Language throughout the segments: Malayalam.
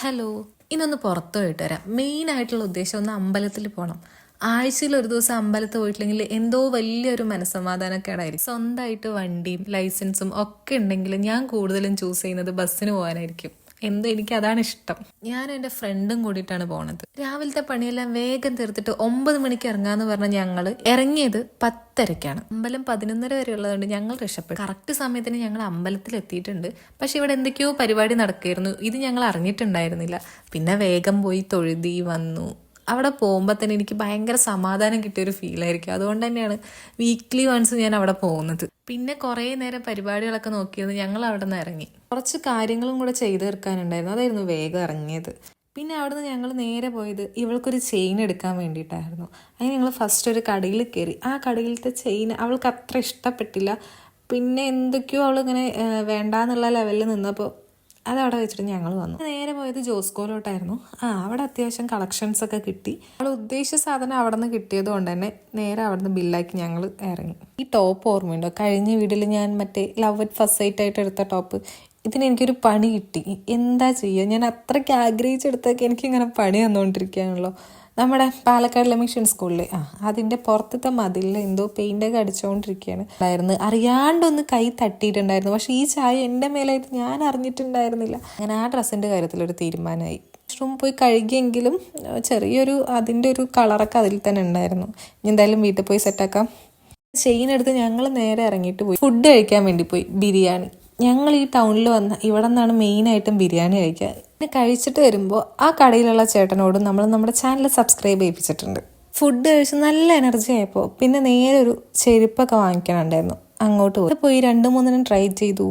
ഹലോ, ഇന്നൊന്ന് പുറത്തു പോയിട്ട് വരാം. മെയിനായിട്ടുള്ള ഉദ്ദേശം ഒന്ന് അമ്പലത്തിൽ പോകണം. ആഴ്ചയിൽ ഒരു ദിവസം അമ്പലത്തിൽ പോയിട്ടില്ലെങ്കിൽ എന്തോ വലിയൊരു മനസ്സമാധാനക്കേടായിരിക്കും. സ്വന്തമായിട്ട് വണ്ടിയും ലൈസൻസും ഒക്കെ ഉണ്ടെങ്കിൽ ഞാൻ കൂടുതലും ചൂസ് ചെയ്യുന്നത് ബസ്സിന് പോകാനായിരിക്കും. എന്തോ എനിക്ക് അതാണ് ഇഷ്ടം. ഞാനും എൻ്റെ ഫ്രണ്ടും കൂടിയിട്ടാണ് പോണത്. രാവിലത്തെ പണിയെല്ലാം വേഗം തീർത്തിട്ട് 9 മണിക്ക് ഇറങ്ങാന്ന് പറഞ്ഞ ഞങ്ങൾ ഇറങ്ങിയത് 10:30-ക്കാണ്. അമ്പലം 11:30 വരെ ഉള്ളതുകൊണ്ട് ഞങ്ങൾ രക്ഷപ്പെട്ടു. കറക്റ്റ് സമയത്തിന് ഞങ്ങൾ അമ്പലത്തിൽ എത്തിയിട്ടുണ്ട്. പക്ഷെ ഇവിടെ എന്തൊക്കെയോ പരിപാടി നടക്കുകയായിരുന്നു. ഇത് ഞങ്ങൾ അറിഞ്ഞിട്ടുണ്ടായിരുന്നില്ല. പിന്നെ വേഗം പോയി തൊഴുതി വന്നു. അവിടെ പോകുമ്പോൾ തന്നെ എനിക്ക് ഭയങ്കര സമാധാനം കിട്ടിയൊരു ഫീലായിരിക്കും. അതുകൊണ്ട് തന്നെയാണ് വീക്ക്ലി വൺസ് ഞാൻ അവിടെ പോകുന്നത്. പിന്നെ കുറേ നേരം പരിപാടികളൊക്കെ നോക്കിയിരുന്നു. ഞങ്ങൾ അവിടെ നിന്ന് ഇറങ്ങി. കുറച്ച് കാര്യങ്ങളും കൂടെ ചെയ്തു തീർക്കാനുണ്ടായിരുന്നു. അതായിരുന്നു വേഗം ഇറങ്ങിയത്. പിന്നെ അവിടെ നിന്ന് ഞങ്ങൾ നേരെ പോയത് ഇവൾക്കൊരു ചെയിൻ എടുക്കാൻ വേണ്ടിയിട്ടായിരുന്നു. അതിന് ഞങ്ങൾ ഫസ്റ്റ് ഒരു കടയിൽ കയറി. ആ കടയിലത്തെ ചെയിൻ അവൾക്ക് അത്ര ഇഷ്ടപ്പെട്ടില്ല. പിന്നെ എന്തൊക്കെയോ അവളിങ്ങനെ വേണ്ടാന്നുള്ള ലെവലിൽ നിന്നപ്പോൾ അതവിടെ വെച്ചിട്ട് ഞങ്ങൾ വന്നു. നേരെ പോയത് ജോസ്കോയിലോട്ടായിരുന്നു. അവിടെ അത്യാവശ്യം കളക്ഷൻസ് ഒക്കെ കിട്ടി. അവൾ ഉദ്ദേശിച്ച സാധനം അവിടെ നിന്ന് കിട്ടിയത് കൊണ്ട് തന്നെ നേരെ അവിടെ നിന്ന് ബില്ലാക്കി ഞങ്ങൾ ഇറങ്ങി. ഈ ടോപ്പ് ഓർമ്മയുണ്ടോ? കഴിഞ്ഞ വീഡിയോയിൽ ഞാൻ മറ്റേ ലവ് അറ്റ് ഫസ്റ്റ് സൈറ്റ് ആയിട്ട് എടുത്ത ടോപ്പ്. ഇതിന് എനിക്കൊരു പണി കിട്ടി. എന്താ ചെയ്യുക, ഞാൻ അത്രയ്ക്ക് ആഗ്രഹിച്ചെടുത്തൊക്കെ എനിക്കിങ്ങനെ പണി തന്നുകൊണ്ടിരിക്കുകയാണല്ലോ. നമ്മുടെ പാലക്കാടിലെ മിഷൻ സ്കൂളിലെ അതിൻ്റെ പുറത്തത്തെ മതിലിൽ എന്തോ പെയിൻ്റൊക്കെ അടിച്ചുകൊണ്ടിരിക്കുകയാണ്. അറിയാണ്ടൊന്ന് കൈ തട്ടിയിട്ടുണ്ടായിരുന്നു. പക്ഷെ ഈ ചായ എൻ്റെ മേലായിട്ട് ഞാൻ അറിഞ്ഞിട്ടുണ്ടായിരുന്നില്ല. അങ്ങനെ ആ ഡ്രസ്സിൻ്റെ കാര്യത്തിലൊരു തീരുമാനമായി. വാഷ്റൂം പോയി കഴുകിയെങ്കിലും ചെറിയൊരു അതിൻ്റെ ഒരു കളറൊക്കെ അതിൽ തന്നെ ഉണ്ടായിരുന്നു. ഇനി എന്തായാലും വീട്ടിൽ പോയി സെറ്റാക്കാം. ചെയിൻ എടുത്ത് ഞങ്ങൾ നേരെ ഇറങ്ങിയിട്ട് പോയി ഫുഡ് കഴിക്കാൻ വേണ്ടി പോയി. ബിരിയാണി. ഞങ്ങൾ ഈ ടൗണിൽ വന്ന ഇവിടെ നിന്നാണ് മെയിനായിട്ടും ബിരിയാണി കഴിക്കുക. പിന്നെ കഴിച്ചിട്ട് വരുമ്പോൾ ആ കടയിലുള്ള ചേട്ടനോട് നമ്മൾ നമ്മുടെ ചാനൽ സബ്സ്ക്രൈബ് ചെയ്യിപ്പിച്ചിട്ടുണ്ട്. ഫുഡ് കഴിച്ച് നല്ല എനർജി ആയപ്പോൾ പിന്നെ നേരെ ഒരു ചെരുപ്പൊക്കെ വാങ്ങിക്കാനുണ്ടായിരുന്നു. അങ്ങോട്ട് പോയി 2-3 ട്രൈ ചെയ്തു.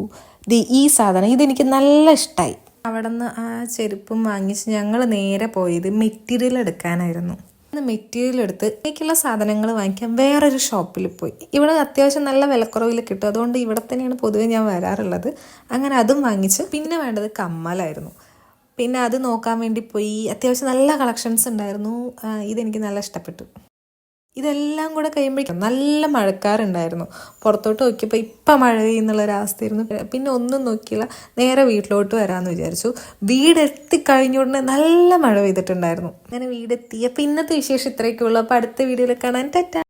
ഈ സാധനം ഇതെനിക്ക് നല്ല ഇഷ്ടമായി. അവിടെ നിന്ന് ആ ചെരുപ്പും വാങ്ങിച്ച് ഞങ്ങൾ നേരെ പോയത് മെറ്റീരിയൽ എടുക്കാനായിരുന്നു. മെറ്റീരിയൽ എടുത്ത് എനിക്കുള്ള സാധനങ്ങൾ വാങ്ങിക്കാൻ വേറൊരു ഷോപ്പിൽ പോയി. ഇവിടെ അത്യാവശ്യം നല്ല വിലക്കുറവിൽ കിട്ടും. അതുകൊണ്ട് ഇവിടെ തന്നെയാണ് പൊതുവെ ഞാൻ വരാറുള്ളത്. അങ്ങനെ അതും വാങ്ങിച്ച് പിന്നെ വേണ്ടത് കമ്മലായിരുന്നു. പിന്നെ അത് നോക്കാൻ വേണ്ടി പോയി. അത്യാവശ്യം നല്ല കളക്ഷൻസ് ഉണ്ടായിരുന്നു. ഇതെനിക്ക് നല്ല ഇഷ്ടപ്പെട്ടു. ഇതെല്ലാം കൂടെ കഴിയുമ്പോഴേക്കും നല്ല മഴക്കാറുണ്ടായിരുന്നു. പുറത്തോട്ട് നോക്കിയപ്പോൾ ഇപ്പം മഴ പെയ്യുന്നുള്ളൊരവസ്ഥയായിരുന്നു. പിന്നെ ഒന്നും നോക്കിയില്ല, നേരെ വീട്ടിലോട്ട് വരാമെന്ന് വിചാരിച്ചു. വീടെത്തിക്കഴിഞ്ഞ ഉടനെ നല്ല മഴ പെയ്തിട്ടുണ്ടായിരുന്നു. അങ്ങനെ വീടെത്തിയപ്പോൾ ഇന്നത്തെ വിശേഷം ഇത്രയൊക്കെ ഉള്ളൂ. അപ്പോൾ അടുത്ത വീഡിയോയിൽ കാണാൻ ടാറ്റാ.